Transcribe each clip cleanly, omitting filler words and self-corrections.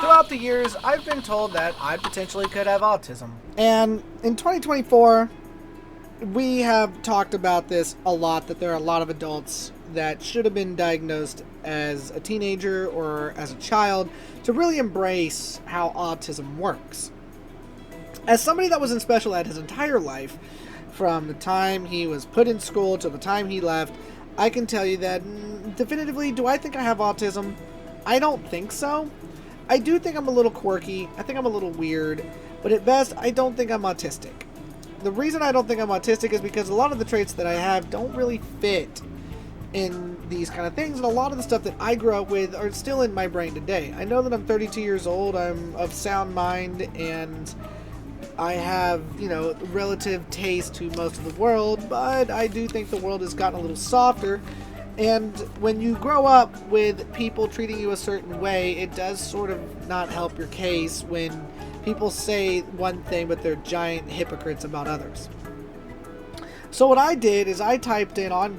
throughout the years, I've been told that I potentially could have autism. And in 2024, we have talked about this a lot, that there are a lot of adults that should have been diagnosed as a teenager or as a child to really embrace how autism works. As somebody that was in special ed his entire life, from the time he was put in school to the time he left, I can tell you that definitively, do I think I have autism? I don't think so. I do think I'm a little quirky. I think I'm a little weird. But at best, I don't think I'm autistic. The reason I don't think I'm autistic is because a lot of the traits that I have don't really fit in these kind of things, and a lot of the stuff that I grew up with are still in my brain today. I know that I'm 32 years old, I'm of sound mind, and I have, relative taste to most of the world, but I do think the world has gotten a little softer. And when you grow up with people treating you a certain way, it does sort of not help your case when people say one thing, but they're giant hypocrites about others. So what I did is I typed in on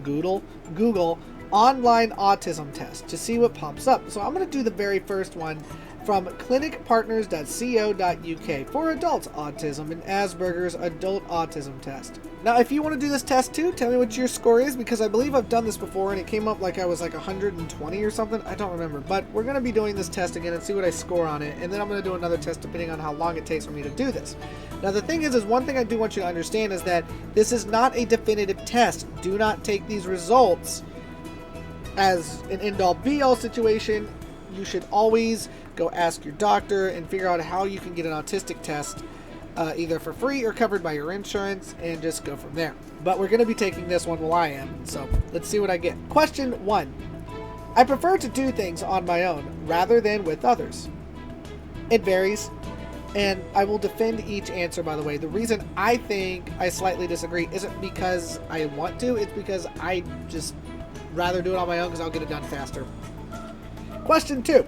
Google online autism test to see what pops up. So I'm going to do the very first one from clinicpartners.co.uk for adults autism and Asperger's adult autism test. Now, if you want to do this test too, tell me what your score is, because I believe I've done this before and it came up like I was like 120 or something. I don't remember, but we're going to be doing this test again and see what I score on it, and then I'm going to do another test depending on how long it takes for me to do this. Now, the thing is one thing I do want you to understand is that this is not a definitive test. Do not take these results as an end-all be-all situation. You should always go ask your doctor and figure out how you can get an autistic test either for free or covered by your insurance, and just go from there. But we're going to be taking this one while I am, so let's see what I get. Question 1. I prefer to do things on my own rather than with others. It varies, and I will defend each answer, by the way. The reason I think I slightly disagree isn't because I want to, it's because I just rather do it on my own because I'll get it done faster. Question 2.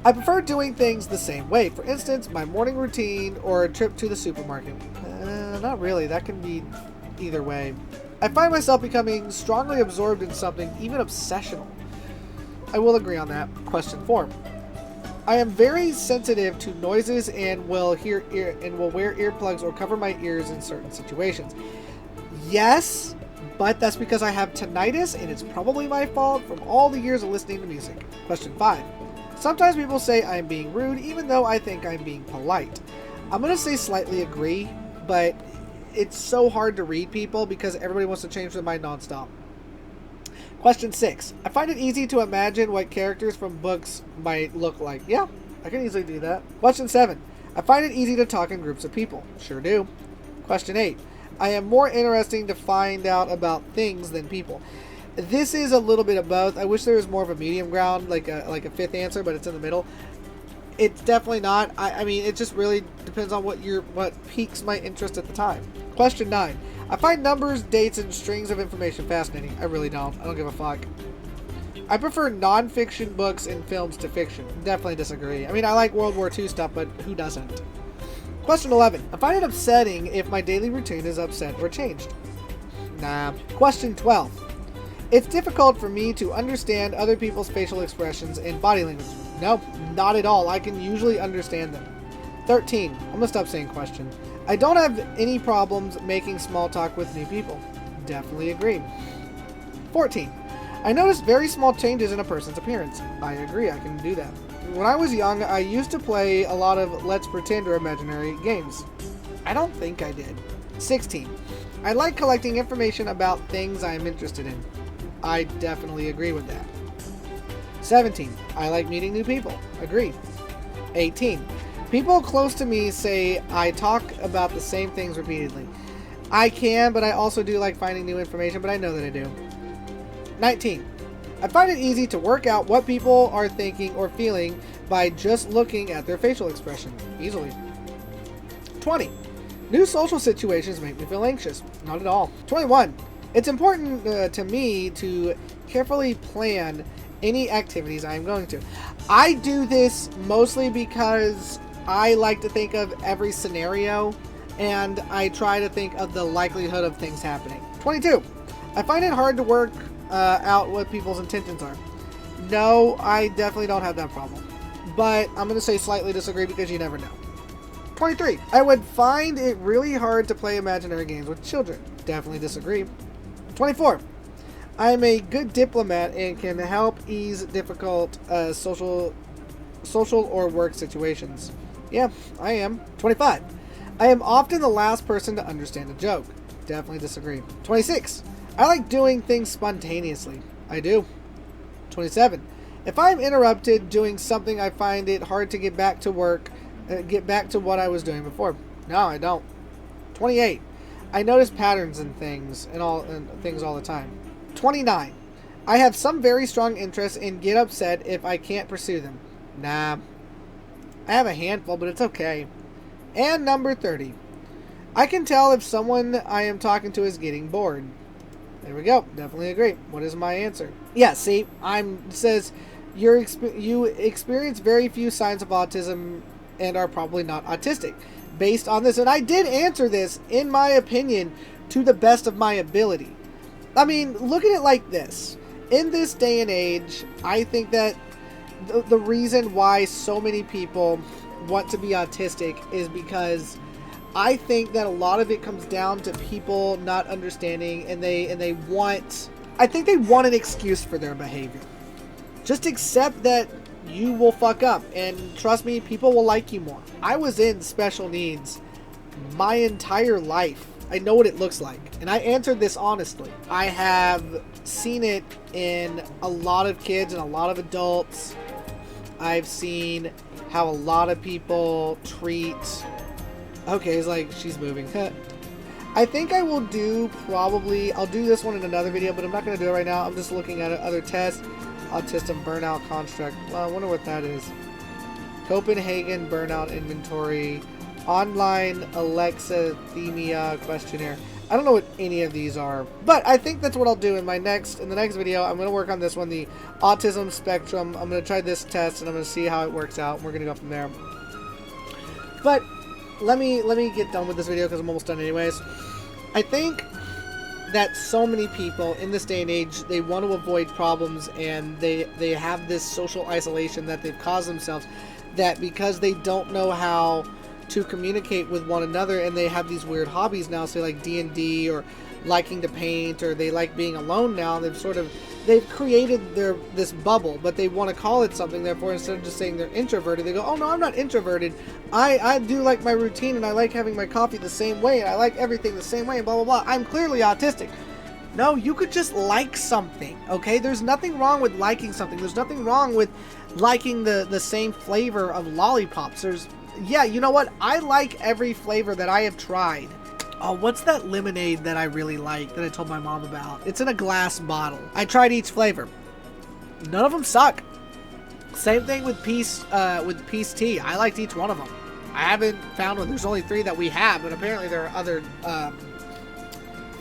I prefer doing things the same way. For instance, my morning routine or a trip to the supermarket. Not really. That can be either way. I find myself becoming strongly absorbed in something, even obsessional. I will agree on that. Question 4. I am very sensitive to noises and will wear earplugs or cover my ears in certain situations. Yes, but that's because I have tinnitus, and it's probably my fault from all the years of listening to music. Question 5. Sometimes people say I'm being rude, even though I think I'm being polite. I'm going to say slightly agree, but it's so hard to read people because everybody wants to change their mind nonstop. Question 6. I find it easy to imagine what characters from books might look like. Yeah, I can easily do that. Question 7. I find it easy to talk in groups of people. Sure do. Question 8. I am more interesting to find out about things than people. This is a little bit of both. I wish there was more of a medium ground, like a fifth answer, but it's in the middle. It's definitely not. I mean, it just really depends on what piques my interest at the time. Question 9. I find numbers, dates, and strings of information fascinating. I really don't. I don't give a fuck. I prefer non-fiction books and films to fiction. Definitely disagree. I mean, I like World War II stuff, but who doesn't? Question 11. I find it upsetting if my daily routine is upset or changed. Nah. Question 12. It's difficult for me to understand other people's facial expressions and body language. Nope, not at all. I can usually understand them. 13. I'm gonna stop saying question. I don't have any problems making small talk with new people. Definitely agree. 14. I notice very small changes in a person's appearance. I agree, I can do that. When I was young, I used to play a lot of Let's Pretend or imaginary games. I don't think I did. 16. I like collecting information about things I am interested in. I definitely agree with that. 17. I like meeting new people. Agree. 18. People close to me say I talk about the same things repeatedly. I can, but I also do like finding new information, but I know that I do. 19. I find it easy to work out what people are thinking or feeling by just looking at their facial expression. Easily. 20. New social situations make me feel anxious. Not at all. 21. It's important to me to carefully plan any activities I am going to. I do this mostly because I like to think of every scenario, and I try to think of the likelihood of things happening. 22. I find it hard to work out what people's intentions are. No, I definitely don't have that problem. but I'm going to say slightly disagree because you never know. 23. I would find it really hard to play imaginary games with children. Definitely disagree. 24. I'm a good diplomat and can help ease difficult social or work situations. Yeah, I am. 25. I am often the last person to understand a joke. Definitely disagree. 26. I like doing things spontaneously. I do. 27. If I'm interrupted doing something, I find it hard to get back to work, get back to what I was doing before. No, I don't. 28. I notice patterns in things all the time. 29. I have some very strong interests and get upset if I can't pursue them. Nah. I have a handful, but it's okay. And number 30. I can tell if someone I am talking to is getting bored. There we go. Definitely agree. What is my answer? Yeah, see, it says you experience very few signs of autism and are probably not autistic. Based on this, and I did answer this, in my opinion, to the best of my ability. I mean, look at it like this. In this day and age, I think that the reason why so many people want to be autistic is because I think that a lot of it comes down to people not understanding, and they want, I think they want an excuse for their behavior. Just accept that you will fuck up, and trust me, people will like you more. I was in special needs my entire life. I know what it looks like, and I answered this honestly. I have seen it in a lot of kids and a lot of adults. I've seen how a lot of people treat... Okay, it's like she's moving. I think I will do I'll do this one in another video, but I'm not going to do it right now. I'm just looking at other tests. Autism burnout construct. Well, I wonder what that is. Copenhagen burnout inventory. Online alexithymia questionnaire. I don't know what any of these are, but I think that's what I'll do in the next video. I'm going to work on this one, the autism spectrum. I'm going to try this test, and I'm going to see how it works out. We're going to go from there. But let me get done with this video because I'm almost done anyways. I think that so many people in this day and age, they want to avoid problems, and they have this social isolation that they've caused themselves, that because they don't know how to communicate with one another, and they have these weird hobbies now, say like D&D or liking to paint, or they like being alone now. They've created this bubble, but they want to call it something. Therefore, instead of just saying they're introverted, they go, oh no, I'm not introverted. I do like my routine, and I like having my coffee the same way, and I like everything the same way, and blah blah blah. I'm clearly autistic. No, you could just like something, okay? There's nothing wrong with liking something. There's nothing wrong with liking the same flavor of lollipops. Yeah, you know what? I like every flavor that I have tried. Oh, what's that lemonade that I really like that I told my mom about? It's in a glass bottle. I tried each flavor. None of them suck. Same thing with Peace Tea. I liked each one of them. I haven't found one. There's only 3 that we have, but apparently there are other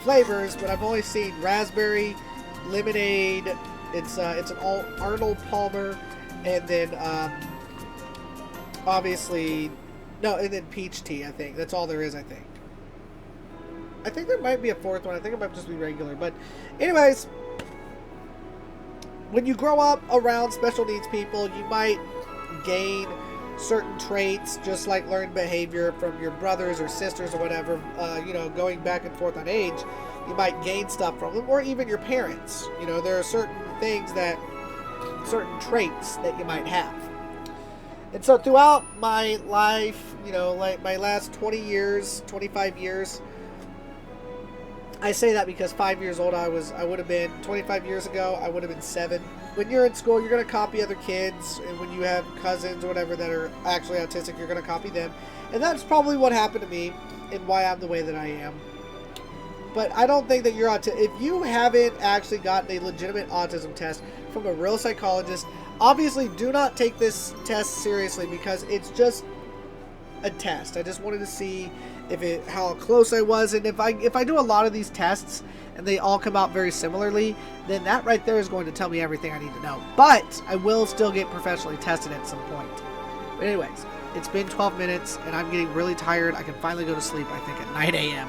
flavors, but I've only seen raspberry, lemonade. It's an Arnold Palmer, and then obviously, no, and then peach tea, I think. That's all there is, I think. I think there might be a 4th one. I think it might just be regular. But anyways, when you grow up around special needs people, you might gain certain traits, just like learned behavior from your brothers or sisters or whatever, going back and forth on age. You might gain stuff from them, or even your parents. There are certain traits that you might have. And so throughout my life, like my last 20 years, 25 years, I say that because 5 years old I would have been, 25 years ago, I would have been 7. When you're in school, you're going to copy other kids, and when you have cousins or whatever that are actually autistic, you're going to copy them. And that's probably what happened to me and why I'm the way that I am. But I don't think that you're autistic. If you haven't actually gotten a legitimate autism test from a real psychologist, obviously do not take this test seriously, because it's just a test. I just wanted to see how close I was, and if I do a lot of these tests and they all come out very similarly, then that right there is going to tell me everything I need to know. But I will still get professionally tested at some point. But anyways, it's been 12 minutes and I'm getting really tired. I can finally go to sleep, I think, at 9 a.m.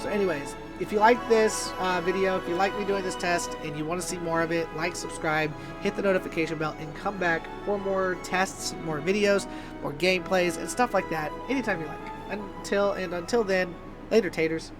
So anyways, if you like this video, if you like me doing this test and you want to see more of it, like, subscribe, hit the notification bell, and come back for more tests, more videos, more gameplays, and stuff like that anytime you like. Until then, later, taters.